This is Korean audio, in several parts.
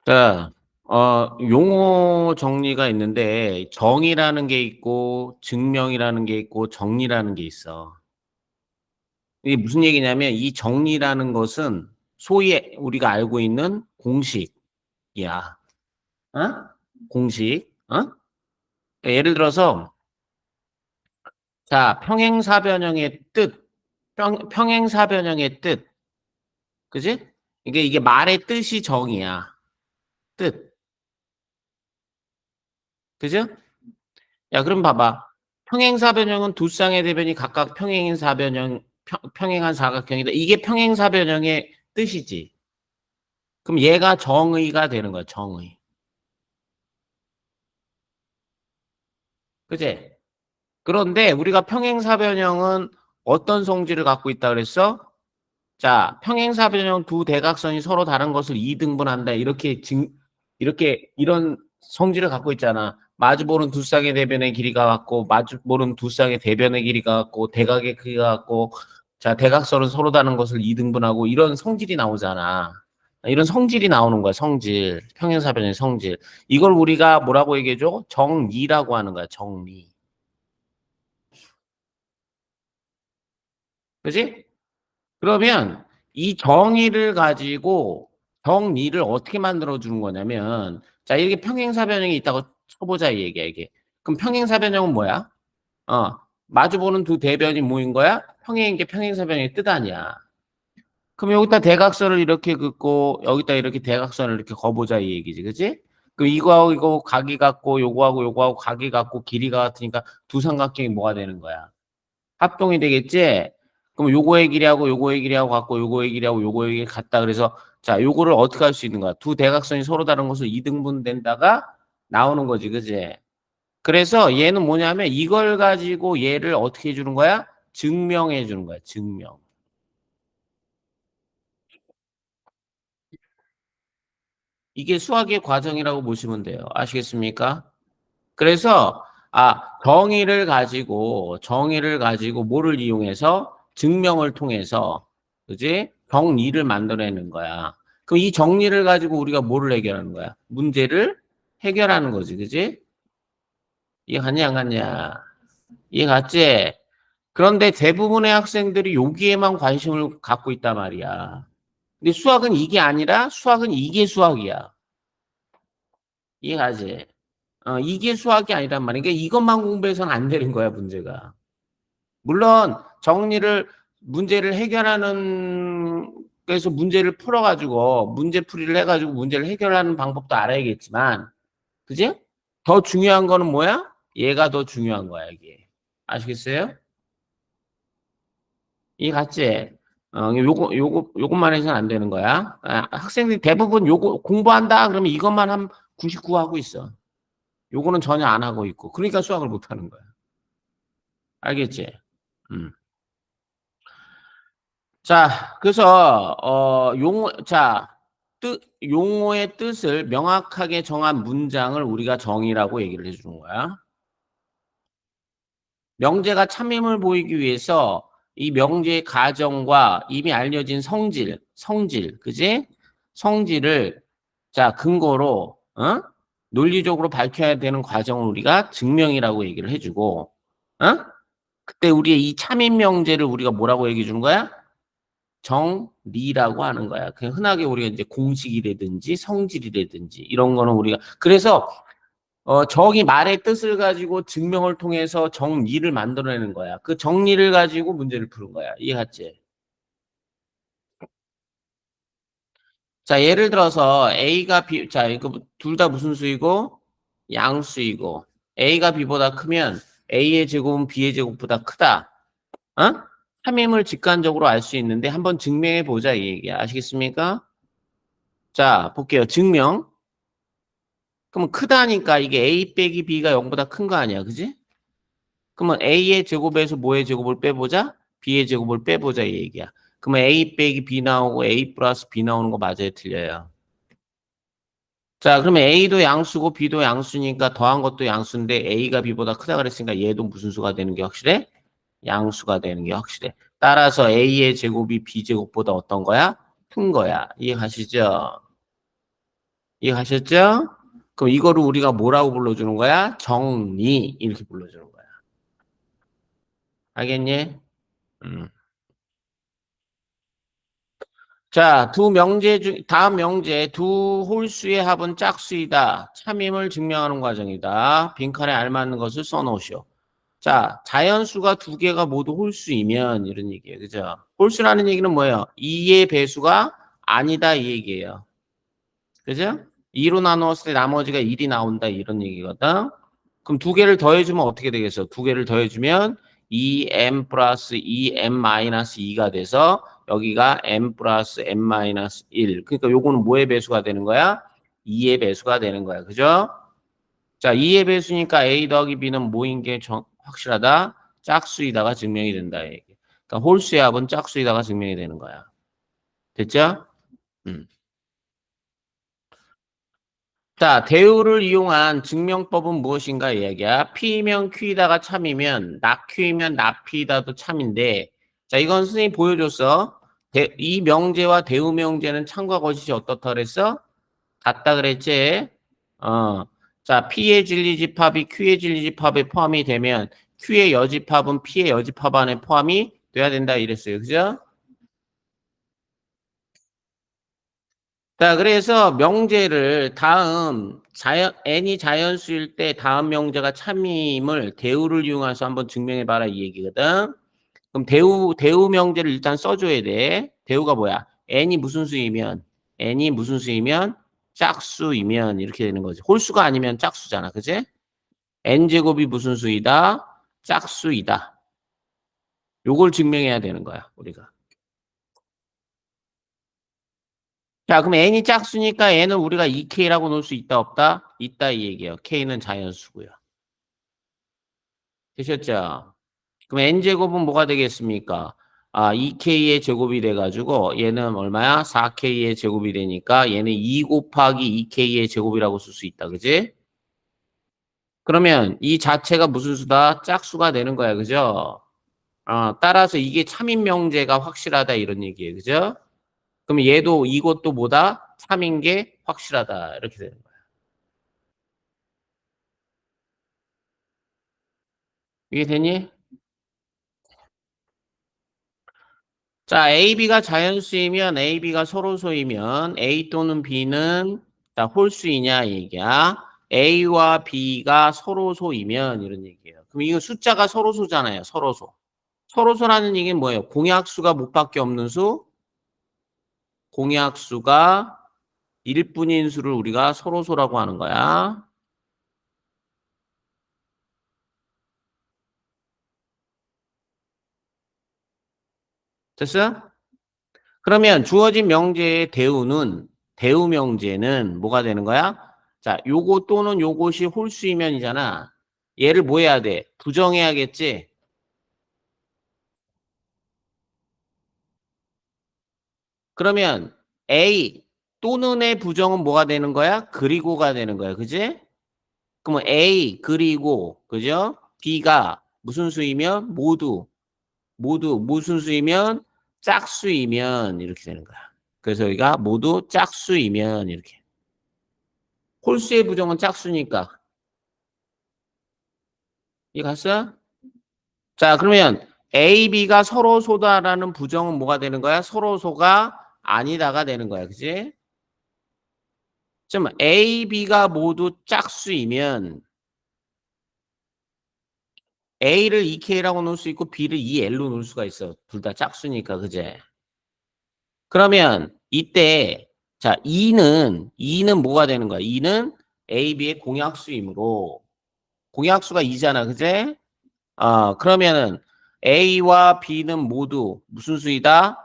자, 용어 정리가 있는데 정의라는 게 있고 증명이라는 게 있고 정리라는 게 있어. 이게 무슨 얘기냐면 이 정리라는 것은 소위 우리가 알고 있는 공식이야. 어? 공식. 어? 예를 들어서 자, 평행사변형의 뜻. 평행사변형의 뜻. 그지? 이게 말의 뜻이 정의야. 뜻. 그죠? 야, 그럼 봐봐. 평행사변형은 두 쌍의 대변이 각각 평행인 사변형, 평행한 사각형이다. 이게 평행사변형의 뜻이지. 그럼 얘가 정의가 되는 거야, 정의. 그제? 그런데 우리가 평행사변형은 어떤 성질을 갖고 있다 그랬어? 자, 평행사변형 두 대각선이 서로 다른 것을 이등분한다. 이렇게, 이런 성질을 갖고 있잖아. 마주보는 두 쌍의 대변의 길이가 같고, 마주보는 두 쌍의 대변의 길이가 같고, 대각의 크기가 같고, 자, 대각선은 서로 다른 것을 이등분하고, 이런 성질이 나오잖아. 이런 성질이 나오는 거야, 성질. 평행사변의 성질. 이걸 우리가 뭐라고 얘기해줘? 정리라고 하는 거야, 정리. 그지? 그러면 이 정의를 가지고 정리를 어떻게 만들어 주는 거냐면 자 이렇게 평행사변형이 있다고 쳐보자 이 얘기야 이게. 그럼 평행사변형은 뭐야? 마주보는 두 대변이 모인 거야? 평행인 게 평행사변형의 뜻 아니야. 그럼 여기다 대각선을 이렇게 긋고 여기다 이렇게 대각선을 이렇게 거보자 이 얘기지, 그지? 그럼 이거하고 이거 각이 같고 요거하고 요거하고 각이 같고 길이가 같으니까 두 삼각형이 뭐가 되는 거야? 합동이 되겠지? 그럼 요거의 길이하고 요거의 길이하고 같고 요거의 길이하고 요거의 길이 같다. 그래서 자, 요거를 어떻게 할 수 있는 거야? 두 대각선이 서로 다른 것을 이등분 된다가 나오는 거지. 그지? 그래서 얘는 뭐냐면 이걸 가지고 얘를 어떻게 해 주는 거야? 증명해 주는 거야. 증명. 이게 수학의 과정이라고 보시면 돼요. 아시겠습니까? 그래서 정의를 가지고 뭐를 이용해서 증명을 통해서 그지? 정리를 만들어내는 거야. 그럼 이 정리를 가지고 우리가 뭐를 해결하는 거야? 문제를 해결하는 거지, 그지? 이해 갔냐 안 갔냐? 이해 갔지? 그런데 대부분의 학생들이 여기에만 관심을 갖고 있단 말이야. 근데 수학은 이게 아니라 수학은 이게 수학이야. 이해 가지? 이게 수학이 아니란 말이야. 그러니까 이것만 공부해서는 안 되는 거야, 문제가. 물론 문제를 해결하는 그래서 문제를 풀어가지고 문제풀이를 해가지고 문제를 해결하는 방법도 알아야겠지만, 그지? 더 중요한 거는 뭐야? 얘가 더 중요한 거야, 이게. 아시겠어요? 이해 갔지? 요것만 해서는 안 되는 거야. 학생들이 대부분 요거 공부한다 그러면 이것만 한 99 하고 있어. 요거는 전혀 안 하고 있고. 그러니까 수학을 못 하는 거야. 알겠지? 음. 자, 그래서 용어의 뜻을 명확하게 정한 문장을 우리가 정의라고 얘기를 해주는 거야. 명제가 참임을 보이기 위해서 이 명제의 가정과 이미 알려진 그지? 성질을 자 근거로 논리적으로 밝혀야 되는 과정을 우리가 증명이라고 얘기를 해주고, 어? 그때 우리의 이 참임 명제를 우리가 뭐라고 얘기해 주는 거야? 정리라고 하는 거야. 그냥 흔하게 우리가 이제 공식이라든지 성질이라든지 이런 거는 우리가 그래서 정의 말의 뜻을 가지고 증명을 통해서 정리를 만들어내는 거야. 그 정리를 가지고 문제를 푸는 거야. 이해갔지? 자, 예를 들어서 자, 이거 둘 다 무슨 수이고 양수이고 A가 B보다 크면 A의 제곱은 B의 제곱보다 크다. 어? 함임을 직관적으로 알 수 있는데 한번 증명해 보자 이 얘기야. 아시겠습니까? 자, 볼게요. 증명. 그러면 크다니까 이게 A 빼기 B가 0보다 큰 거 아니야. 그지? 그러면 A의 제곱에서 뭐의 제곱을 빼보자? B의 제곱을 빼보자 이 얘기야. 그러면 A 빼기 B 나오고 A 플러스 B 나오는 거 맞아요? 틀려요? 자, 그러면 A도 양수고 B도 양수니까 더한 것도 양수인데 A가 B보다 크다 그랬으니까 얘도 무슨 수가 되는 게 확실해? 양수가 되는 게 확실해. 따라서 A의 제곱이 B 제곱보다 어떤 거야? 큰 거야. 이해가시죠? 이해가셨죠? 그럼 이거를 우리가 뭐라고 불러주는 거야? 정리 이렇게 불러주는 거야. 알겠니? 음. 자, 다음 명제 두 홀수의 합은 짝수이다. 참임을 증명하는 과정이다. 빈칸에 알맞는 것을 써놓으시오. 자, 자연수가 두 개가 모두 홀수이면 이런 얘기예요. 그죠? 홀수라는 얘기는 뭐예요? 2의 배수가 아니다 이 얘기예요. 그죠? 2로 나누었을 때 나머지가 1이 나온다 이런 얘기거든. 그럼 두 개를 더해주면 어떻게 되겠어? 두 개를 더해주면 2m 플러스 2m 마이너스 2가 돼서 여기가 m 플러스 m 마이너스 1. 그러니까 요거는 뭐의 배수가 되는 거야? 2의 배수가 되는 거야. 그죠? 자, 2의 배수니까 a 더하기 b는 뭐인 게 확실하다? 짝수이다가 증명이 된다. 얘기. 그러니까 홀수의 합은 짝수이다가 증명이 되는 거야. 됐죠? 음. 자, 대우를 이용한 증명법은 무엇인가 이야기야. P면 Q이다가 참이면 낙Q이면 낙P이다도 참인데 자, 이건 선생님이 보여줬어. 이 명제와 대우 명제는 참과 거짓이 어떻다 그랬어? 같다 그랬지? 어. 자, P의 진리집합이 Q의 진리집합에 포함이 되면 Q의 여집합은 P의 여집합 안에 포함이 돼야 된다 이랬어요. 그죠? 자, 그래서 명제를 n이 자연수일 때 다음 명제가 참임을 대우를 이용해서 한번 증명해봐라 이 얘기거든. 그럼 대우 명제를 일단 써줘야 돼. 대우가 뭐야? n이 무슨 수이면 짝수이면 이렇게 되는 거지. 홀수가 아니면 짝수잖아. 그지? n제곱이 무슨 수이다? 짝수이다. 요걸 증명해야 되는 거야, 우리가. 자, 그럼 n이 짝수니까 n은 우리가 2k라고 놓을 수 있다, 없다? 있다 이 얘기예요. k는 자연수고요. 되셨죠? 그럼 n제곱은 뭐가 되겠습니까? 2k의 제곱이 돼가지고 얘는 얼마야? 4k의 제곱이 되니까 얘는 2 곱하기 2k의 제곱이라고 쓸 수 있다. 그지? 그러면 이 자체가 무슨 수다? 짝수가 되는 거야. 그죠? 따라서 이게 참인 명제가 확실하다 이런 얘기예요. 그죠? 그럼 얘도 이것도 뭐다? 참인 게 확실하다. 이렇게 되는 거야. 이게 되니? 자, AB가 자연수이면 AB가 서로소이면 A 또는 B는 자, 홀수이냐 얘기야. A와 B가 서로소이면 이런 얘기예요. 그럼 이거 숫자가 서로소잖아요. 서로소. 서로소라는 얘기는 뭐예요? 공약수가 못밖에 없는 수, 공약수가 일뿐인 수를 우리가 서로소라고 하는 거야. 됐어? 그러면 주어진 명제의 대우 명제는 뭐가 되는 거야? 자, 요거 또는 요것이 홀수이면이잖아. 얘를 뭐 해야 돼? 부정해야겠지? 그러면 A 또는의 부정은 뭐가 되는 거야? 그리고가 되는 거야. 그지? 그러면 A 그리고 그죠? B가 무슨 수이면 모두 무슨 수이면 짝수이면 이렇게 되는 거야. 그래서 여기가 모두 짝수이면 이렇게. 홀수의 부정은 짝수니까. 이 갔어? 자, 그러면 A, B가 서로소다라는 부정은 뭐가 되는 거야? 서로소가 아니다가 되는 거야. 그지? 좀 A, B가 모두 짝수이면 A를 2K라고 놓을 수 있고 B를 2L로 놓을 수가 있어. 둘 다 짝수니까. 그제? 그러면 이때 자, 2는 뭐가 되는 거야? 2는 A, B의 공약수이므로 공약수가 2잖아. 그제? 그러면은 A와 B는 모두 무슨 수이다?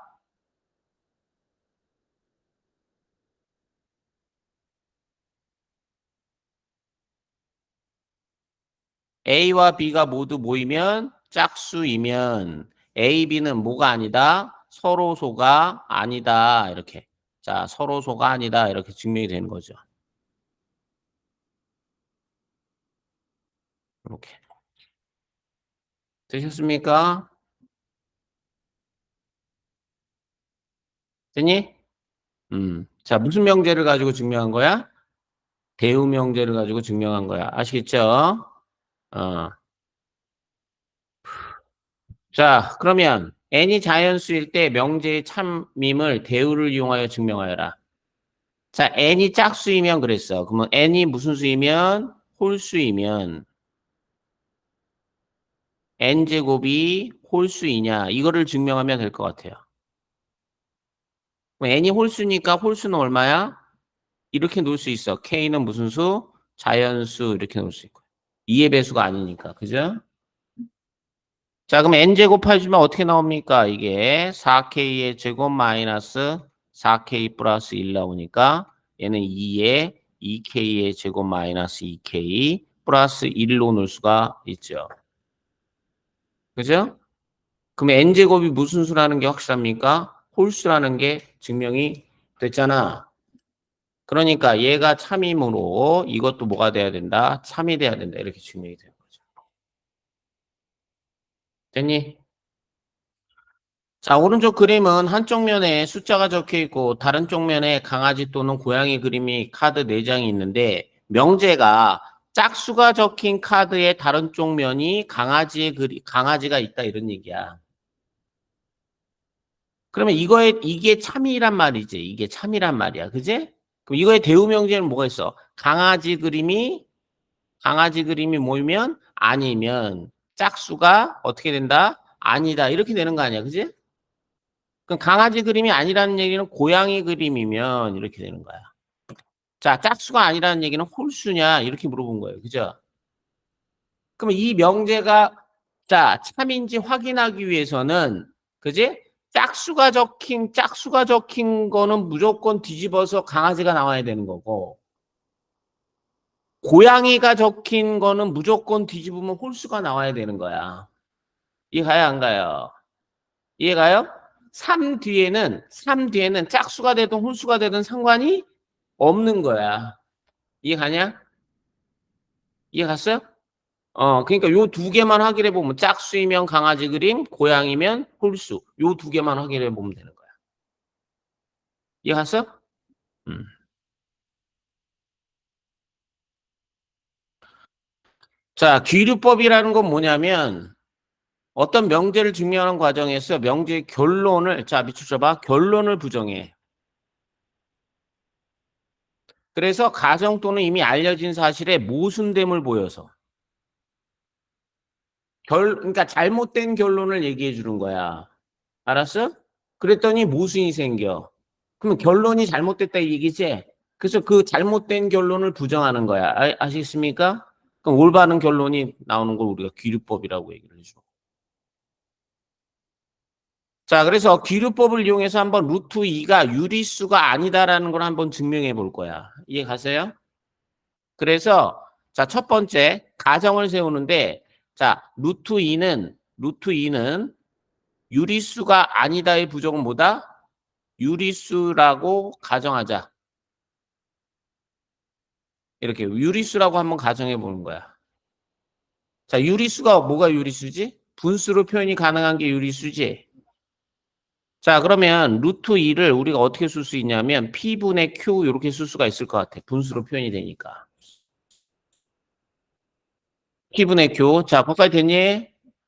A와 B가 모두 모이면 짝수이면 A, B는 뭐가 아니다? 서로소가 아니다. 이렇게. 자, 서로소가 아니다. 이렇게 증명이 되는 거죠. 이렇게. 되셨습니까? 됐니? 자, 무슨 명제를 가지고 증명한 거야? 대우명제를 가지고 증명한 거야. 아시겠죠? 어. 자, 그러면 n이 자연수일 때 명제의 참임을 대우를 이용하여 증명하여라. 자, n이 짝수이면 그랬어. 그러면 n이 무슨 수이면 홀수이면 n제곱이 홀수이냐 이거를 증명하면 될 것 같아요. 그럼 n이 홀수니까 홀수는 얼마야? 이렇게 놓을 수 있어. k는 무슨 수? 자연수 이렇게 놓을 수 있고. 2의 배수가 아니니까. 그죠? 자, 그럼 n제곱 해주면 어떻게 나옵니까? 이게 4k의 제곱 마이너스 4k 플러스 1 나오니까 얘는 2에 2k의 제곱 마이너스 2k 플러스 1로 놓을 수가 있죠. 그죠? 그럼 n제곱이 무슨 수라는 게 확실합니까? 홀수라는 게 증명이 됐잖아. 그러니까 얘가 참임으로 이것도 뭐가 돼야 된다? 참이 돼야 된다. 이렇게 증명이 되는 거죠. 됐니? 자, 오른쪽 그림은 한쪽 면에 숫자가 적혀 있고 다른 쪽 면에 강아지 또는 고양이 그림이 카드 4장이 있는데 명제가 짝수가 적힌 카드의 다른 쪽 면이 강아지가 있다 이런 얘기야. 그러면 이게 참이란 말이지. 이게 참이란 말이야. 그지? 그럼 이거의 대우 명제는 뭐가 있어? 강아지 그림이 모이면 아니면 짝수가 어떻게 된다? 아니다. 이렇게 되는 거 아니야. 그지? 그럼 강아지 그림이 아니라는 얘기는 고양이 그림이면 이렇게 되는 거야. 자, 짝수가 아니라는 얘기는 홀수냐? 이렇게 물어본 거예요. 그죠? 그럼 이 명제가 자, 참인지 확인하기 위해서는 그지? 짝수가 적힌 거는 무조건 뒤집어서 강아지가 나와야 되는 거고 고양이가 적힌 거는 무조건 뒤집으면 홀수가 나와야 되는 거야. 이해가요, 안 가요? 이해가요? 3 뒤에는 짝수가 되든 홀수가 되든 상관이 없는 거야. 이해가냐? 이해갔어요? 그러니까 요 두 개만 확인해 보면 짝수이면 강아지 그림, 고양이면 홀수. 요 두 개만 확인해 보면 되는 거야. 이해갔어? 음. 자, 귀류법이라는 건 뭐냐면 어떤 명제를 증명하는 과정에서 명제의 결론을 자, 밑줄 쳐봐. 결론을 부정해. 그래서 가정 또는 이미 알려진 사실에 모순됨을 보여서 그러니까 잘못된 결론을 얘기해 주는 거야. 알았어? 그랬더니 모순이 생겨. 그러면 결론이 잘못됐다 이 얘기지? 그래서 그 잘못된 결론을 부정하는 거야. 아시겠습니까? 그럼 올바른 결론이 나오는 걸 우리가 귀류법이라고 얘기를 해줘. 자, 그래서 귀류법을 이용해서 한번 루트 2가 유리수가 아니다라는 걸 한번 증명해 볼 거야. 이해 가세요? 그래서 자, 첫 번째 가정을 세우는데 자, 루트 2는 유리수가 아니다의 부정은 뭐다? 유리수라고 가정하자. 이렇게 유리수라고 한번 가정해 보는 거야. 자, 유리수가 뭐가 유리수지? 분수로 표현이 가능한 게 유리수지. 자, 그러면 루트 2를 우리가 어떻게 쓸 수 있냐면 P분의 Q 이렇게 쓸 수가 있을 것 같아. 분수로 표현이 되니까. P분의 Q. 자, 거기까지 됐니?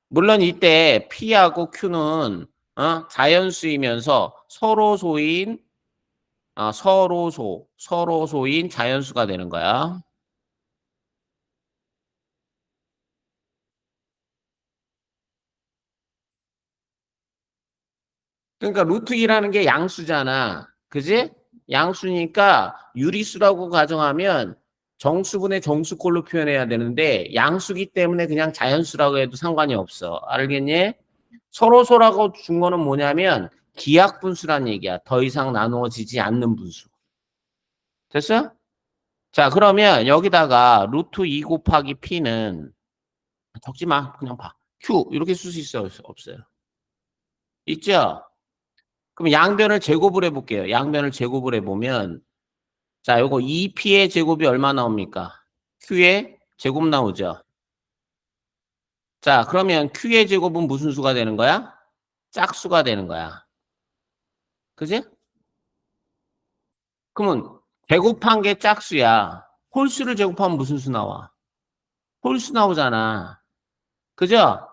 물론 이때 P하고 Q는 자연수이면서 서로소인 자연수가 되는 거야. 그러니까 루트 2라는 게 양수잖아. 그지? 양수니까 유리수라고 가정하면 정수분의 정수꼴로 표현해야 되는데 양수기 때문에 그냥 자연수라고 해도 상관이 없어. 알겠니? 서로소라고 준 거는 뭐냐면 기하분수란 얘기야. 더 이상 나누어지지 않는 분수. 됐어? 자, 그러면 여기다가 루트 2 곱하기 P는 적지 마. 그냥 봐. Q 이렇게 쓸 수 있어요? 없어요? 있죠? 그럼 양변을 제곱을 해볼게요. 양변을 제곱을 해보면 자, 요거 2P의 제곱이 얼마 나옵니까? Q의 제곱 나오죠. 자, 그러면 Q의 제곱은 무슨 수가 되는 거야? 짝수가 되는 거야. 그지? 그러면 제곱한 게 짝수야. 홀수를 제곱하면 무슨 수 나와? 홀수 나오잖아. 그죠?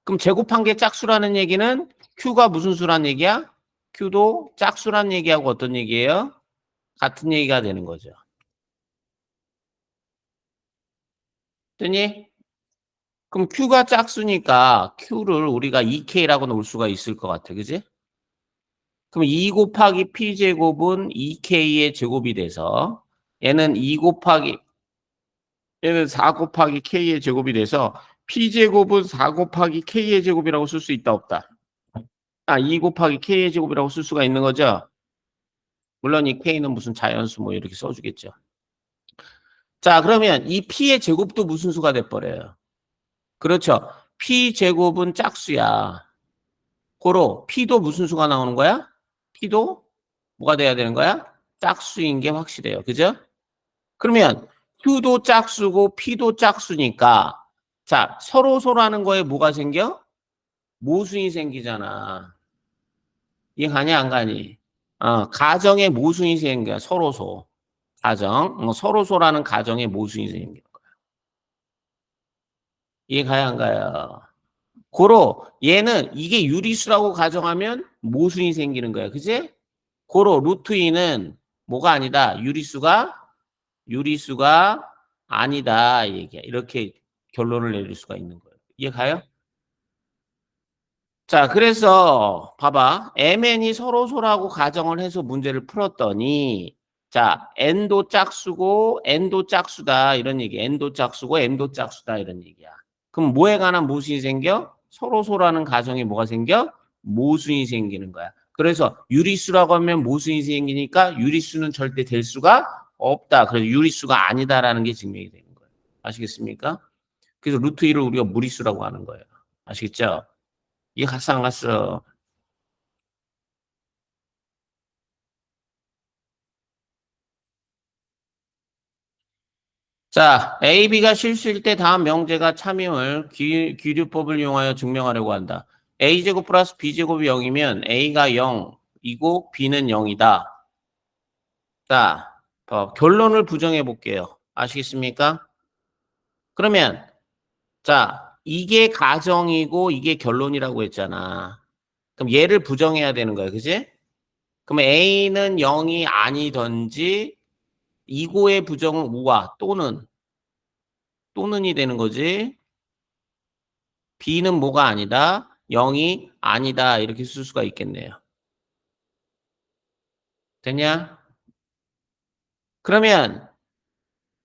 그럼 제곱한 게 짝수라는 얘기는 Q가 무슨 수란 얘기야? Q도 짝수란 얘기하고 어떤 얘기예요? 같은 얘기가 되는 거죠. 됐니? 그럼 Q가 짝수니까 Q를 우리가 2K라고 놓을 수가 있을 것 같아. 그지? 그럼 2 곱하기 P제곱은 2K의 제곱이 돼서 얘는 2 곱하기 얘는 4 곱하기 K의 제곱이 돼서 P제곱은 4 곱하기 K의 제곱이라고 쓸 수 있다 없다? 2 곱하기 K의 제곱이라고 쓸 수가 있는 거죠. 물론 이 K는 무슨 자연수 뭐 이렇게 써주겠죠. 자, 그러면 이 P의 제곱도 무슨 수가 돼버려요? 그렇죠. P제곱은 짝수야. 고로 P도 무슨 수가 나오는 거야? P도 뭐가 돼야 되는 거야? 짝수인 게 확실해요. 그죠? 그러면 Q도 짝수고 P도 짝수니까 자, 서로소라는 거에 뭐가 생겨? 모순이 생기잖아. 이해가냐 안 가니? 가정에 모순이 생겨. 서로소. 가정. 서로소라는 가정에 모순이 생겨. 이해가야 안 가요? 고로 얘는 이게 유리수라고 가정하면 모순이 생기는 거야. 그지? 고로 루트 2는 뭐가 아니다. 유리수가 아니다. 얘기야. 이렇게 결론을 내릴 수가 있는 거예요. 이해가요? 자, 그래서 봐봐. MN이 서로소라고 가정을 해서 문제를 풀었더니 자, N도 짝수고 N도 짝수다 이런 얘기. N도 짝수고 M도 짝수다 이런 얘기야. 그럼 뭐에 관한 모순이 생겨? 서로소라는 가정에 뭐가 생겨? 모순이 생기는 거야. 그래서 유리수라고 하면 모순이 생기니까 유리수는 절대 될 수가 없다. 그래서 유리수가 아니다라는 게 증명이 되는 거예요. 아시겠습니까? 그래서 루트 2를 우리가 무리수라고 하는 거예요. 아시겠죠? 이해 갔어 안 갔어? 자, A, B가 실수일 때 다음 명제가 참임을 기류법을 이용하여 증명하려고 한다. A제곱 플러스 B제곱이 0이면 A가 0이고 B는 0이다. 자, 결론을 부정해 볼게요. 아시겠습니까? 그러면 자, 이게 가정이고 이게 결론이라고 했잖아. 그럼 얘를 부정해야 되는 거야. 그지? 그럼 A는 0이 아니던지 이고의 부정은 우와 또는이 되는 거지. B는 뭐가 아니다. 0이 아니다. 이렇게 쓸 수가 있겠네요. 됐냐? 그러면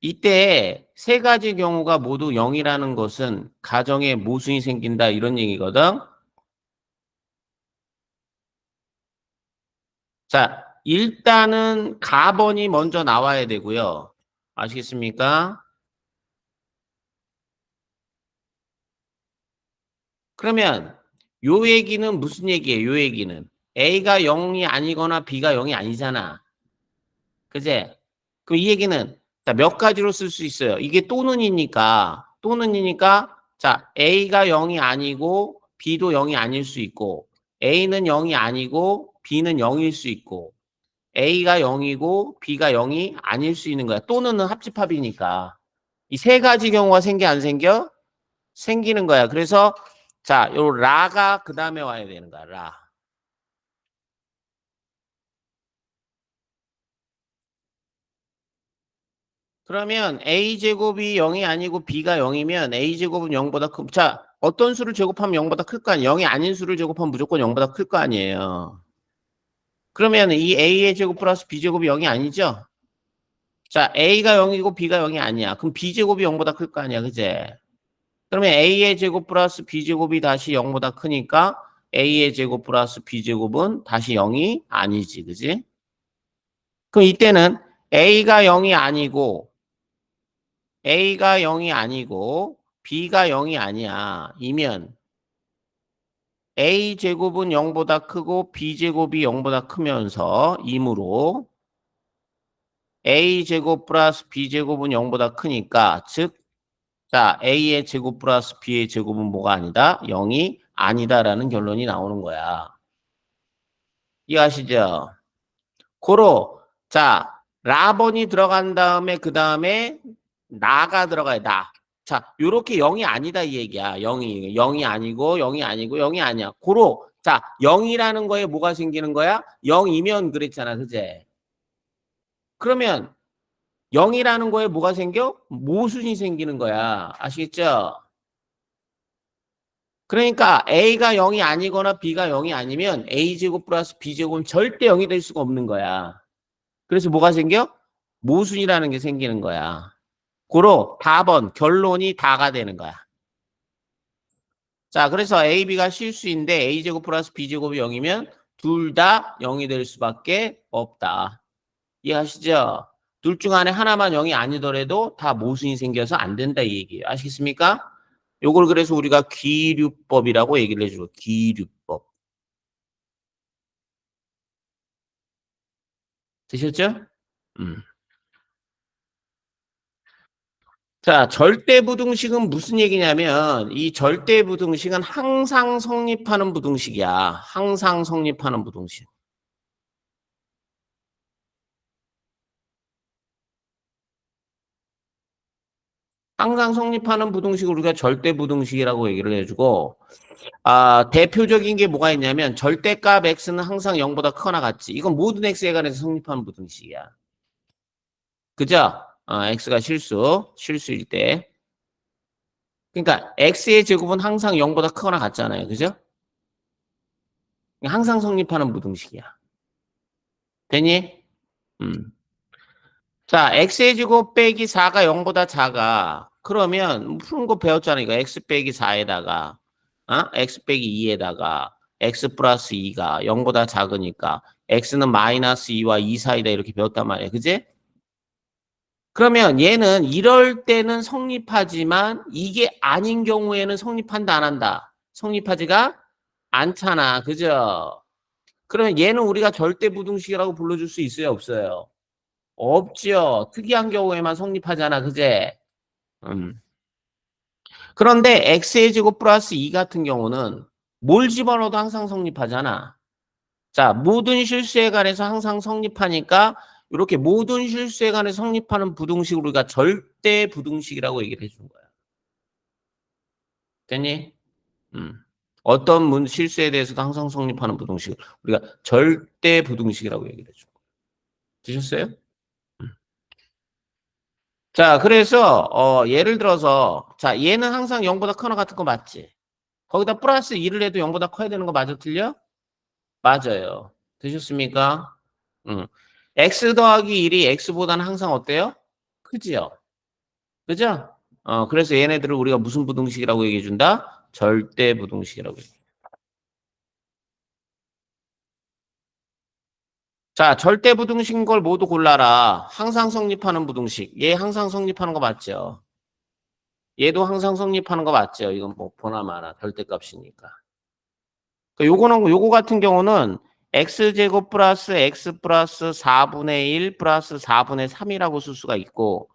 이때 세 가지 경우가 모두 0이라는 것은 가정에 모순이 생긴다 이런 얘기거든. 자, 일단은 가번이 먼저 나와야 되고요. 아시겠습니까? 그러면 요 얘기는 무슨 얘기예요? 요 얘기는 A가 0이 아니거나 B가 0이 아니잖아. 그제? 그럼 이 얘기는 자, 몇 가지로 쓸 수 있어요. 이게 또는이니까 자, A가 0이 아니고 B도 0이 아닐 수 있고 A는 0이 아니고 B는 0일 수 있고 A가 0이고 B가 0이 아닐 수 있는 거야. 또는 합집합이니까. 이 세 가지 경우가 생겨 안 생겨? 생기는 거야. 그래서 자, 요 라가 그 다음에 와야 되는 거야. 라. 그러면 A제곱이 0이 아니고 B가 0이면 A제곱은 0보다 크. 자, 어떤 수를 제곱하면 0보다 클 거 아니에요? 0이 아닌 수를 제곱하면 무조건 0보다 클 거 아니에요. 그러면 이 A의 제곱 플러스 B제곱이 0이 아니죠? 자, A가 0이고 B가 0이 아니야. 그럼 B제곱이 0보다 클 거 아니야. 그제? 그러면 A의 제곱 플러스 B제곱이 다시 0보다 크니까 A의 제곱 플러스 B제곱은 다시 0이 아니지. 그지? 그럼 이때는 A가 0이 아니고 B가 0이 아니야. 이면 A제곱은 0보다 크고 B제곱이 0보다 크면서 이므로 A제곱 플러스 B제곱은 0보다 크니까 즉 자, A의 제곱 플러스 B의 제곱은 뭐가 아니다? 0이 아니다라는 결론이 나오는 거야. 이해하시죠? 고로 자, 라번이 들어간 다음에 그 다음에 나가 들어가요. 나. 자, 요렇게 0이 아니다 이 얘기야. 0이 아니고 0이 아니고 0이 아니야. 고로 자, 0이라는 거에 뭐가 생기는 거야? 0이면 그랬잖아. 그제? 그러면 0이라는 거에 뭐가 생겨? 모순이 생기는 거야. 아시겠죠? 그러니까 A가 0이 아니거나 B가 0이 아니면 A제곱 플러스 B제곱은 절대 0이 될 수가 없는 거야. 그래서 뭐가 생겨? 모순이라는 게 생기는 거야. 고로 답은 결론이 다가 되는 거야. 자, 그래서 A, B가 실수인데 A제곱 플러스 B제곱이 0이면 둘 다 0이 될 수밖에 없다. 이해하시죠? 둘 중 안에 하나만 0이 아니더라도 다 모순이 생겨서 안 된다 이 얘기예요. 아시겠습니까? 요걸 그래서 우리가 귀류법이라고 얘기를 해주고 귀류법. 되셨죠? 음. 자, 절대부등식은 무슨 얘기냐면 이 절대부등식은 항상 성립하는 부등식이야. 항상 성립하는 부등식. 항상 성립하는 부등식을 우리가 절대부등식이라고 얘기를 해주고 대표적인 게 뭐가 있냐면 절대값 x는 항상 0보다 크거나 같지. 이건 모든 x에 관해서 성립하는 부등식이야. 그죠? x가 실수일 때. 그러니까 x의 제곱은 항상 0보다 크거나 같잖아요. 그죠? 항상 성립하는 부등식이야. 되니? 음. 자, x의 제곱 빼기 4가 0보다 작아. 그러면 푸는 거 배웠잖아. 이거 x 빼기 4에다가 x 빼기 2에다가 x 플러스 2가 0보다 작으니까 x는 마이너스 2와 2 사이다 이렇게 배웠단 말이야. 그지? 그러면 얘는 이럴 때는 성립하지만 이게 아닌 경우에는 성립한다 안 한다? 성립하지가 않잖아. 그죠? 그러면 얘는 우리가 절대부등식이라고 불러줄 수 있어요? 없어요? 없죠. 특이한 경우에만 성립하잖아. 그제? 음. 그런데 x의 제곱 플러스 2 같은 경우는 뭘 집어넣어도 항상 성립하잖아. 자, 모든 실수에 관해서 항상 성립하니까 이렇게 모든 실수에 관해서 성립하는 부등식을 우리가 절대 부등식이라고 얘기를 해준 거야. 됐니? 어떤 실수에 대해서도 항상 성립하는 부등식을 우리가 절대 부등식이라고 얘기를 해준 거야. 드셨어요? 자, 그래서 예를 들어서 자, 얘는 항상 0보다 크거나 같은 거 맞지? 거기다 플러스 2를 해도 0보다 커야 되는 거 맞아 틀려? 맞아요. 되셨습니까? 음. x 더하기 1이 x보다는 항상 어때요? 크지요? 그죠? 그래서 얘네들을 우리가 무슨 부등식이라고 얘기해 준다? 절대 부등식이라고 얘기해. 자, 절대 부등식인 걸 모두 골라라. 항상 성립하는 부등식. 얘 항상 성립하는 거 맞죠? 얘도 항상 성립하는 거 맞죠? 이건 뭐 보나마나 절대값이니까. 요거 같은 경우는 x제곱 플러스 x 플러스 4분의 1 플러스 4분의 3이라고 쓸 수가 있고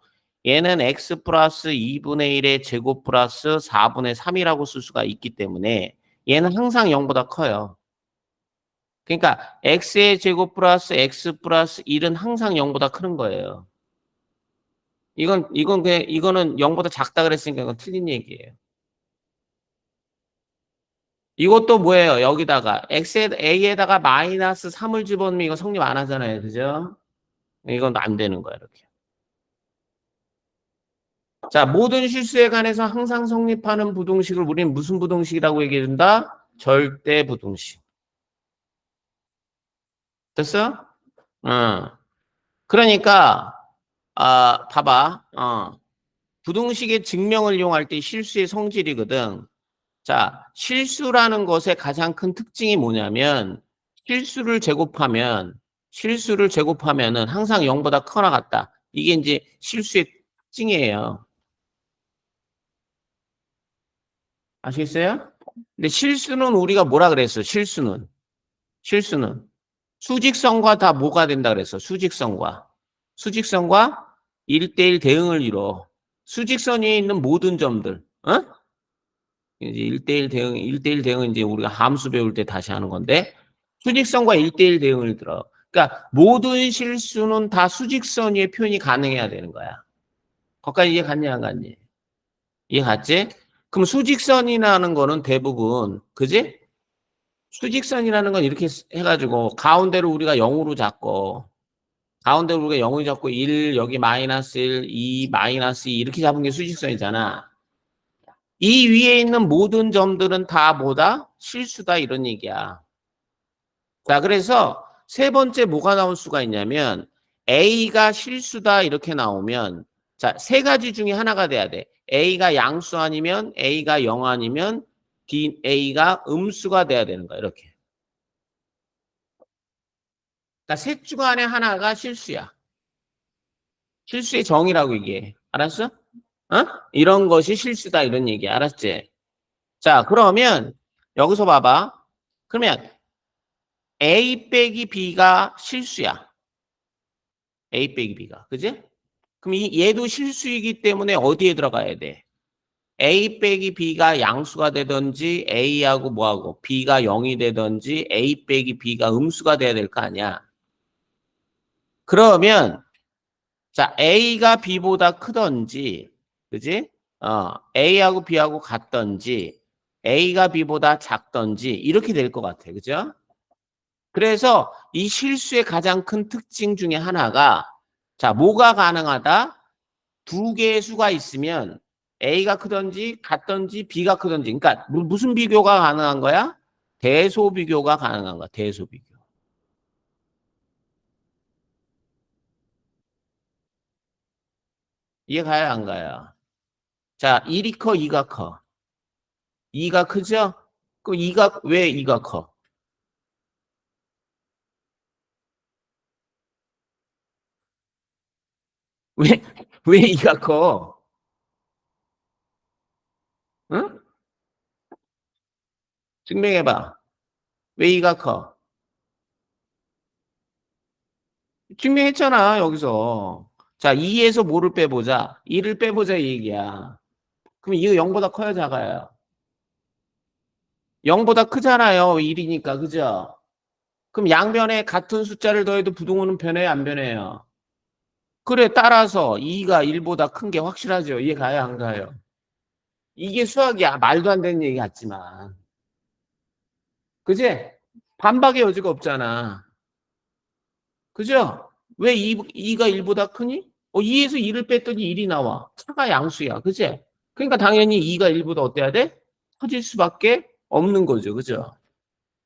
얘는 x 플러스 2분의 1의 제곱 플러스 4분의 3이라고 쓸 수가 있기 때문에 얘는 항상 0보다 커요. 그러니까 x의 제곱 플러스 x 플러스 1은 항상 0보다 크는 거예요. 이거는 0보다 작다 그랬으니까 이건 틀린 얘기예요. 이것도 뭐예요? 여기다가 a에다가 마이너스 3을 집어넣으면 이거 성립 안 하잖아요. 그죠? 이건 안 되는 거야, 이렇게. 자, 모든 실수에 관해서 항상 성립하는 부등식을 우리는 무슨 부등식이라고 얘기해 준다? 절대 부등식. 됐어? 그러니까 봐봐. 부등식의 증명을 이용할 때 실수의 성질이거든. 자, 실수라는 것의 가장 큰 특징이 뭐냐면 실수를 제곱하면은 항상 0보다 커나 같다. 이게 이제 실수의 특징이에요. 아시겠어요? 근데 실수는 우리가 뭐라 그랬어? 실수는 수직선과 다 뭐가 된다 그랬어? 수직선과 1대1 대응을 이뤄. 수직선 위에 있는 모든 점들, 이제 1대1 대응은 이제 우리가 함수 배울 때 다시 하는 건데, 수직선과 1대1 대응을 들어. 그러니까 모든 실수는 다 수직선 위에 표현이 가능해야 되는 거야. 거기까지 이해 갔니 안 갔니? 이해 갔지? 그럼 수직선이라는 거는 대부분 그지? 수직선이라는 건 이렇게 해가지고 가운데를 우리가 0으로 잡고 가운데를 우리가 0으로 잡고 1 여기 마이너스 1, 2 마이너스 2 이렇게 잡은 게 수직선이잖아. 이 위에 있는 모든 점들은 다 뭐다? 실수다 이런 얘기야. 자, 그래서 세 번째 뭐가 나올 수가 있냐면 A가 실수다 이렇게 나오면 자, 세 가지 중에 하나가 돼야 돼. A가 양수 아니면 A가 0 아니면 A가 음수가 돼야 되는 거야. 이렇게. 그러니까 셋 중 안에 하나가 실수야. 실수의 정의라고 얘기해. 알았어? 어? 이런 것이 실수다 이런 얘기야. 알았지? 자, 그러면 여기서 봐봐. 그러면 A 빼기 B가 실수야. A 빼기 B가. 그지? 그럼 얘도 실수이기 때문에 어디에 들어가야 돼? A 빼기 B가 양수가 되든지 A하고 뭐하고 B가 0이 되든지 A 빼기 B가 음수가 돼야 될 거 아니야. 그러면 자 A가 B보다 크든지 그지? A하고 B하고 같든지 A가 B보다 작든지 이렇게 될 것 같아. 그죠? 그래서 이 실수의 가장 큰 특징 중에 하나가 자 뭐가 가능하다? 두 개의 수가 있으면 A가 크든지 같든지 B가 크든지 그러니까 무슨 비교가 가능한 거야? 대소 비교가 가능한 거야. 대소 비교. 이해 가요 안 가요? 자 1이 커 2가 커. 2가 크죠? 그럼 2가 왜 2가 커? 왜 왜 2가 커? 응? 증명해봐. 왜 2가 커? 증명했잖아 여기서. 자 2에서 뭐를 빼보자. 2를 빼보자 이 얘기야. 그럼 이거 0보다 커요 작아요? 0보다 크잖아요. 1이니까 그죠? 그럼 양변에 같은 숫자를 더해도 부동호는 변해요 안 변해요? 그래 따라서 2가 1보다 큰 게 확실하죠. 이해 가요 안 가요? 이게 수학이야. 말도 안 되는 얘기 같지만. 그지? 반박의 여지가 없잖아. 그죠? 왜 2가 1보다 크니? 2에서 1을 뺐더니 1이 나와. 차가 양수야. 그지? 그러니까 당연히 2가 1보다 어때야 돼? 커질 수밖에 없는 거죠. 그죠?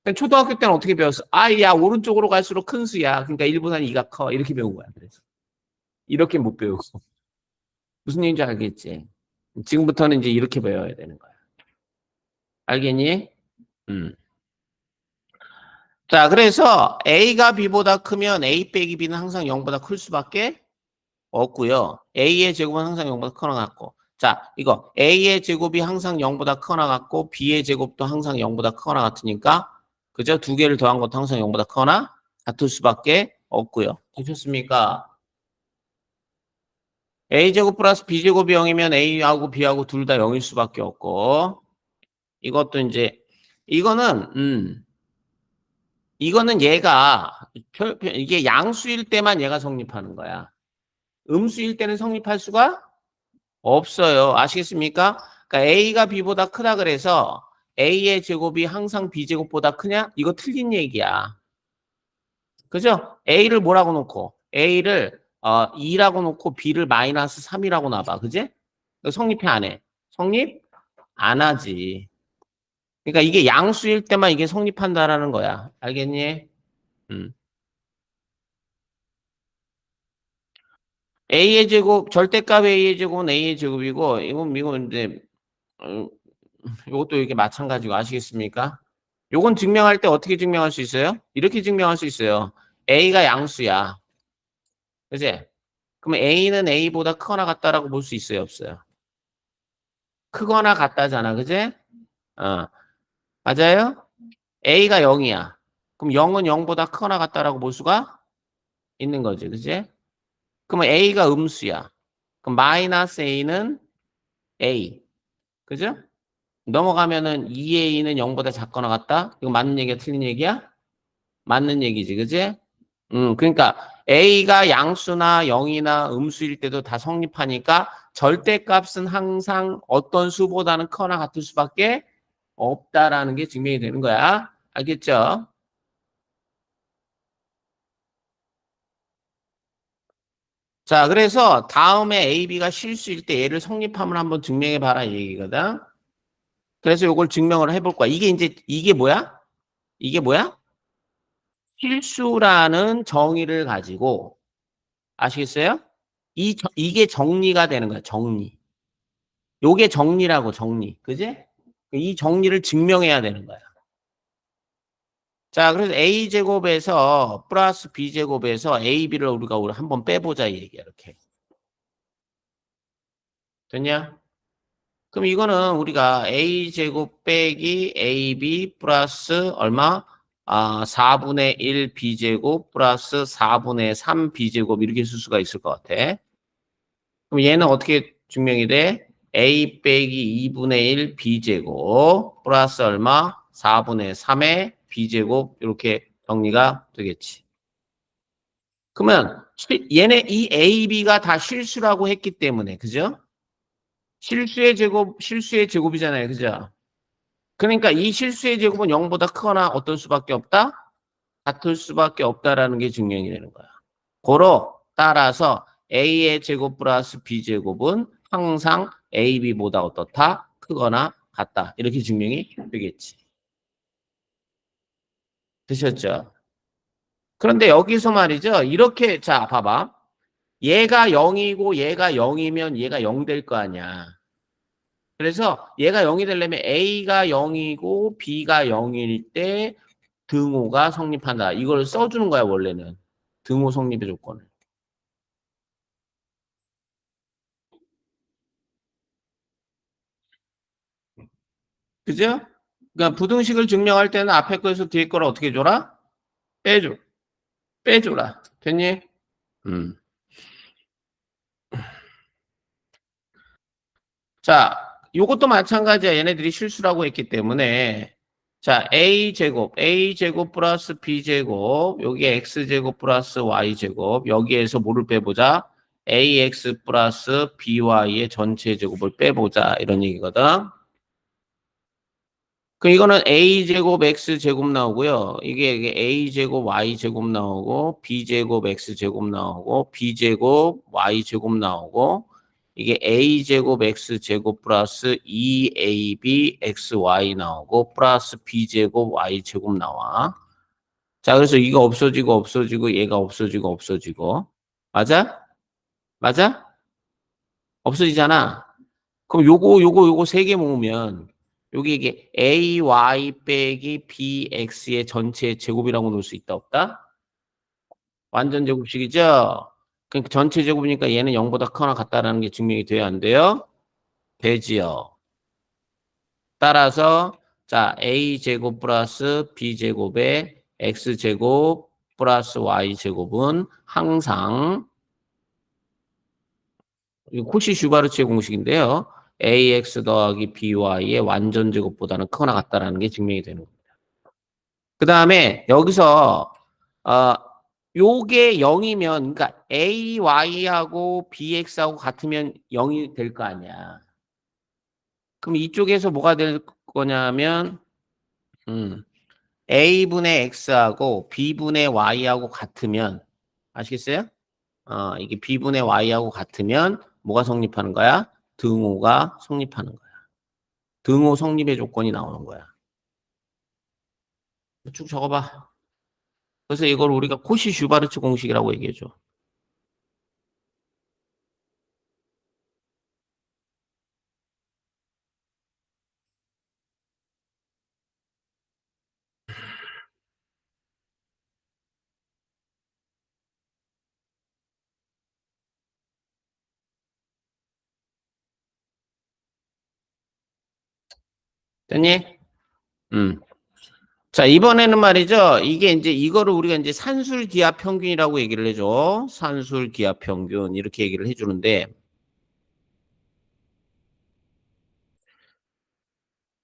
그러니까 초등학교 때는 어떻게 배웠어? 아, 야, 오른쪽으로 갈수록 큰 수야. 그러니까 1보다는 2가 커. 이렇게 배운 거야. 그래서. 이렇게 못 배우고. 무슨 얘기인지 알겠지? 지금부터는 이제 이렇게 배워야 되는 거야. 알겠니? 음. 자, 그래서 A가 B보다 크면 A 빼기 B는 항상 0보다 클 수밖에 없고요. A의 제곱은 항상 0보다 크거나 같고. 자, 이거 A의 제곱이 항상 0보다 크거나 같고 B의 제곱도 항상 0보다 크거나 같으니까 그죠? 두 개를 더한 것도 항상 0보다 크거나 같을 수밖에 없고요. 되셨습니까? A제곱 플러스 B제곱이 0이면 A하고 B하고 둘 다 0일 수밖에 없고 이것도 이제 이거는 얘가 이게 양수일 때만 얘가 성립하는 거야. 음수일 때는 성립할 수가 없어요. 아시겠습니까? 그러니까 A가 B보다 크다 그래서 A의 제곱이 항상 B제곱보다 크냐? 이거 틀린 얘기야. 그죠? A를 뭐라고 놓고 A를 2라고 놓고 B를 마이너스 3이라고 놔봐. 그지? 성립해 안 해? 성립 안 하지. 그러니까 이게 양수일 때만 이게 성립한다라는 거야. 알겠니? 음. A의 제곱, 절대값 A의 제곱은 A의 제곱이고, 이건 이제, 어, 이것도 이렇게 마찬가지고 아시겠습니까? 요건 증명할 때 어떻게 증명할 수 있어요? 이렇게 증명할 수 있어요. A가 양수야. 그지? 그럼 A는 A보다 크거나 같다라고 볼 수 있어요? 없어요? 크거나 같다잖아. 그지? 어, 맞아요? A가 0이야. 그럼 0은 0보다 크거나 같다라고 볼 수가 있는 거지. 그지? 그러면 A가 음수야. 그럼 마이너스 A는 A. 그죠? 넘어가면은 2A는 0보다 작거나 같다? 이거 맞는 얘기야? 틀린 얘기야? 맞는 얘기지. 그지? 그러니까 A가 양수나 0이나 음수일 때도 다 성립하니까 절대값은 항상 어떤 수보다는 크거나 같을 수밖에 없다라는 게 증명이 되는 거야. 알겠죠? 자, 그래서 다음에 A, B가 실수일 때 얘를 성립함을 한번 증명해 봐라 이 얘기거든. 그래서 이걸 증명을 해볼 거야. 이게 뭐야? 이게 뭐야? 실수라는 정의를 가지고 아시겠어요? 이게 정리가 되는 거야. 정리. 요게 정리라고 정리. 그지? 이 정리를 증명해야 되는 거야. 자, 그래서 A제곱에서 플러스 B제곱에서 AB를 우리가 한번 빼보자 이 얘기야. 이렇게. 됐냐? 그럼 이거는 우리가 A제곱 빼기 AB 플러스 얼마? 4분의 1 B제곱 플러스 4분의 3 B제곱 이렇게 쓸 수가 있을 것 같아. 그럼 얘는 어떻게 증명이 돼? A 빼기 2분의 1 B제곱 플러스 얼마? 4분의 3의 B제곱 이렇게 정리가 되겠지. 그러면 얘네 이 A, B가 다 실수라고 했기 때문에 그죠? 실수의 제곱이잖아요. 그죠? 그러니까 이 실수의 제곱은 0보다 크거나 어떨 수밖에 없다? 같을 수밖에 없다라는 게 증명이 되는 거야. 고로 따라서 A의 제곱 플러스 B제곱은 항상 AB보다 어떻다? 크거나 같다. 이렇게 증명이 되겠지. 되셨죠? 그런데 여기서 말이죠. 이렇게 자 봐봐. 얘가 0이고 얘가 0이면 얘가 0 될 거 아니야. 그래서 얘가 0이 되려면 A가 0이고 B가 0일 때 등호가 성립한다. 이걸 써주는 거야 원래는. 등호 성립의 조건을. 그죠? 그러니까 부등식을 증명할 때는 앞에 거에서 뒤에 거를 어떻게 줘라? 빼줘. 빼줘라. 됐니? 음. 자, 요것도 마찬가지야. 얘네들이 실수라고 했기 때문에 자, A제곱 플러스 B제곱 여기에 X제곱 플러스 Y제곱 여기에서 뭐를 빼보자? AX 플러스 BY의 전체 제곱을 빼보자. 이런 얘기거든. 그 이거는 a제곱 x제곱 나오고요. 이게 a제곱 y제곱 나오고 b제곱 x제곱 나오고 b제곱 y제곱 나오고 이게 a제곱 x제곱 플러스 2ab xy 나오고 플러스 b제곱 y제곱 나와. 자, 그래서 이거 없어지고 없어지고 얘가 없어지고 없어지고 맞아? 맞아? 없어지잖아. 그럼 요거 세 개 모으면 여기 이게 AY 빼기 BX의 전체 제곱이라고 놓을 수 있다 없다? 완전 제곱식이죠? 그러니까 전체 제곱이니까 얘는 0보다 크거나 같다라는 게 증명이 돼야 안 돼요? 되지요. 따라서 자 A제곱 플러스 B제곱의 X제곱 플러스 Y제곱은 항상 코시 슈바르츠의 공식인데요. AX 더하기 BY의 완전 제곱보다는 크거나 같다라는 게 증명이 되는 겁니다. 그 다음에 여기서 어, 요게 0이면 그러니까 AY하고 BX하고 같으면 0이 될 거 아니야. 그럼 이쪽에서 뭐가 될 거냐면 A분의 X하고 B분의 Y하고 같으면 아시겠어요? 이게 B분의 Y하고 같으면 뭐가 성립하는 거야? 등호가 성립하는 거야. 등호 성립의 조건이 나오는 거야. 쭉 적어봐. 그래서 이걸 우리가 코시 슈바르츠 공식이라고 얘기해줘. 됐니? 음. 자, 이번에는 말이죠. 이게 이제 이거를 우리가 이제 산술 기하 평균이라고 얘기를 해줘. 산술 기하 평균 이렇게 얘기를 해주는데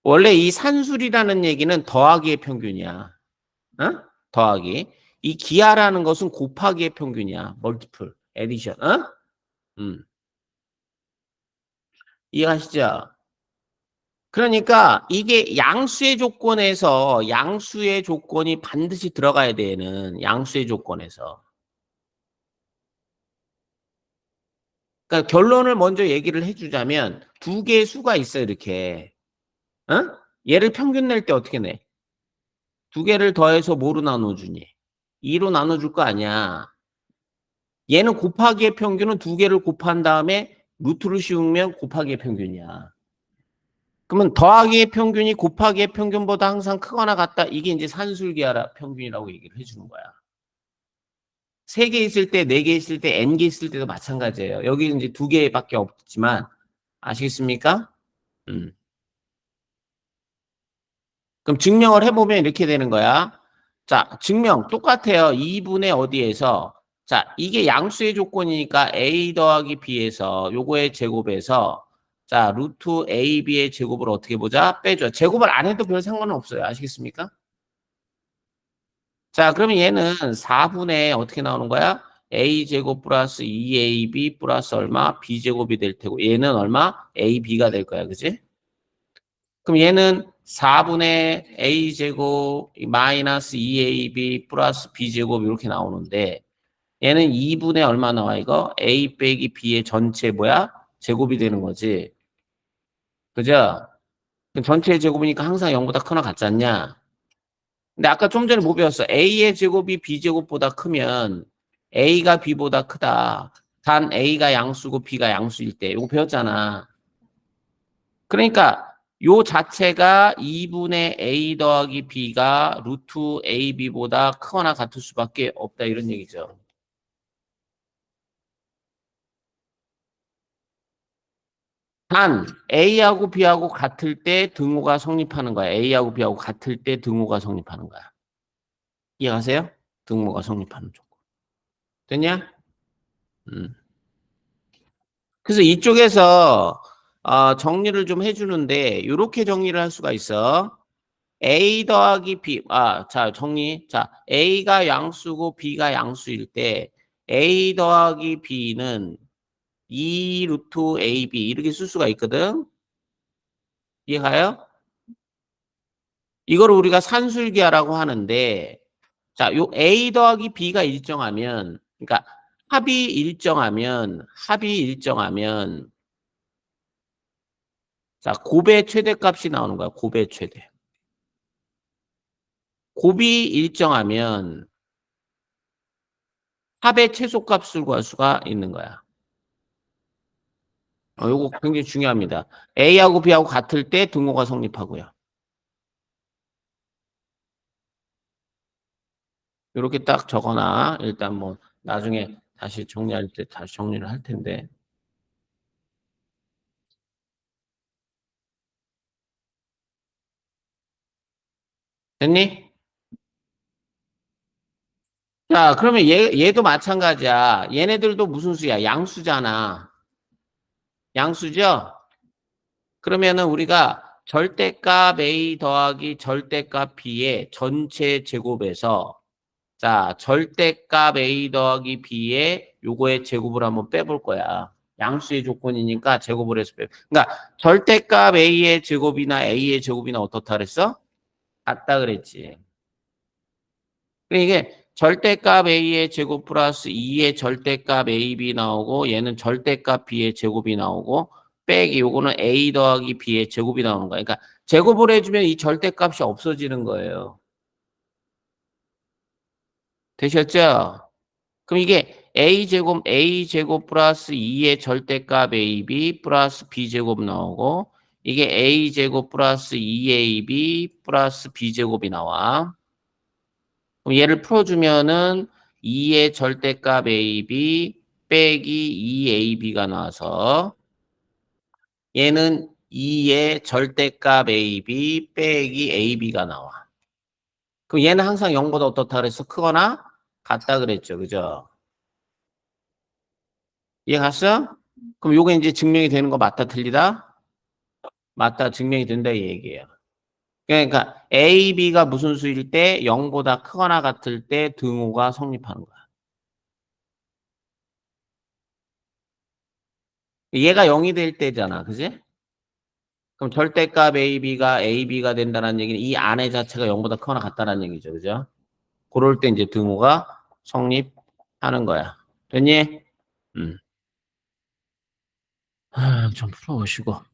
원래 이 산술이라는 얘기는 더하기의 평균이야. 어? 더하기. 이 기하라는 것은 곱하기의 평균이야. 멀티플, 에디션. 어? 이해하시죠? 그러니까 이게 양수의 조건에서 양수의 조건이 반드시 들어가야 되는 양수의 조건에서. 그러니까 결론을 먼저 얘기를 해주자면 두 개의 수가 있어 이렇게. 어? 얘를 평균 낼 때 어떻게 내? 두 개를 더해서 뭐로 나눠주니? 2로 나눠줄 거 아니야. 얘는 곱하기의 평균은 두 개를 곱한 다음에 루트를 씌우면 곱하기의 평균이야. 그러면 더하기의 평균이 곱하기의 평균보다 항상 크거나 같다. 이게 이제 산술기하 평균이라고 얘기를 해주는 거야. 세 개 있을 때, 네 개 있을 때, n 개 있을 때도 마찬가지예요. 여기 이제 두 개밖에 없지만 아시겠습니까? 음. 그럼 증명을 해보면 이렇게 되는 거야. 자, 증명 똑같아요. 2분의 어디에서 자, 이게 양수의 조건이니까 a 더하기 b에서 요거의 제곱에서 자, 루트 ab의 제곱을 어떻게 보자? 빼줘. 제곱을 안 해도 별 상관은 없어요. 아시겠습니까? 자, 그러면 얘는 4분의 어떻게 나오는 거야? a제곱 플러스 2ab 플러스 얼마? b제곱이 될 테고 얘는 얼마? ab가 될 거야. 그지? 그럼 얘는 4분의 a제곱 마이너스 2ab 플러스 b제곱 이렇게 나오는데 얘는 2분의 얼마 나와 이거? a 빼기 b의 전체 뭐야? 제곱이 되는 거지. 그죠? 그럼 전체 제곱이니까 항상 0보다 크나 같지 않냐? 근데 아까 좀 전에 뭐 배웠어? a의 제곱이 b제곱보다 크면 a가 b보다 크다. 단 a가 양수고 b가 양수일 때. 이거 배웠잖아. 그러니까 요 자체가 2분의 a 더하기 b가 루트 ab보다 크거나 같을 수밖에 없다 이런 얘기죠. 단 a하고 b하고 같을 때 등호가 성립하는 거야. a하고 b하고 같을 때 등호가 성립하는 거야. 이해가세요? 등호가 성립하는 조건. 됐냐? 음. 그래서 이쪽에서 정리를 좀 해주는데 이렇게 정리를 할 수가 있어. A 더하기 B. 자, 정리. 자, A가 양수고 B가 양수일 때 A 더하기 B는 2 루트 AB 이렇게 쓸 수가 있거든. 이해가요? 이걸 우리가 산술기하라고 하는데 자, 요 A 더하기 B가 일정하면 그러니까 합이 일정하면 자, 곱의 최대값이 나오는 거야. 곱의 최대. 곱이 일정하면 합의 최소값을 구할 수가 있는 거야. 요거 굉장히 중요합니다. A하고 B하고 같을 때 등호가 성립하고요. 이렇게 딱 적어놔. 일단 뭐 나중에 다시 정리할 때 다시 정리를 할 텐데. 됐니? 자, 그러면 얘도 마찬가지야. 얘네들도 무슨 수야? 양수잖아. 양수죠? 그러면은 우리가 절대값 A 더하기 절대값 B의 전체 제곱에서 자, 절대값 A 더하기 B의 요거의 제곱을 한번 빼볼 거야. 양수의 조건이니까 제곱을 해서 빼. 그러니까 절대값 A의 제곱이나 A의 제곱이나 어떻다 그랬어? 같다 그랬지. 그러니까 이게 절대값 A의 제곱 플러스 2의 절대값 AB 나오고 얘는 절대값 B의 제곱이 나오고 빼기 요거는 A 더하기 B의 제곱이 나오는 거야. 그러니까 제곱을 해주면 이 절대값이 없어지는 거예요. 되셨죠? 그럼 이게 a제곱 플러스 2의 절대값 ab 플러스 b제곱 나오고 이게 a제곱 플러스 2ab 플러스 b제곱이 나와. 그럼 얘를 풀어주면은 2의 절대값 ab 빼기 2ab가 나와서 얘는 2의 절대값 ab 빼기 ab가 나와. 그럼 얘는 항상 0보다 어떻다 그랬어? 크거나 같다 그랬죠. 그죠? 이해 갔어? 그럼 요게 이제 증명이 되는 거 맞다 틀리다? 맞다 증명이 된다 이 얘기예요. 그러니까 A, B가 무슨 수일 때 0보다 크거나 같을 때 등호가 성립하는 거야. 얘가 0이 될 때잖아. 그지? 그럼 절대값 AB가 된다는 얘기는 이 안에 자체가 0보다 크거나 같다는 얘기죠. 그죠? 그럴 때 이제 등호가 성립하는 거야. 됐니? 좀 풀어보시고.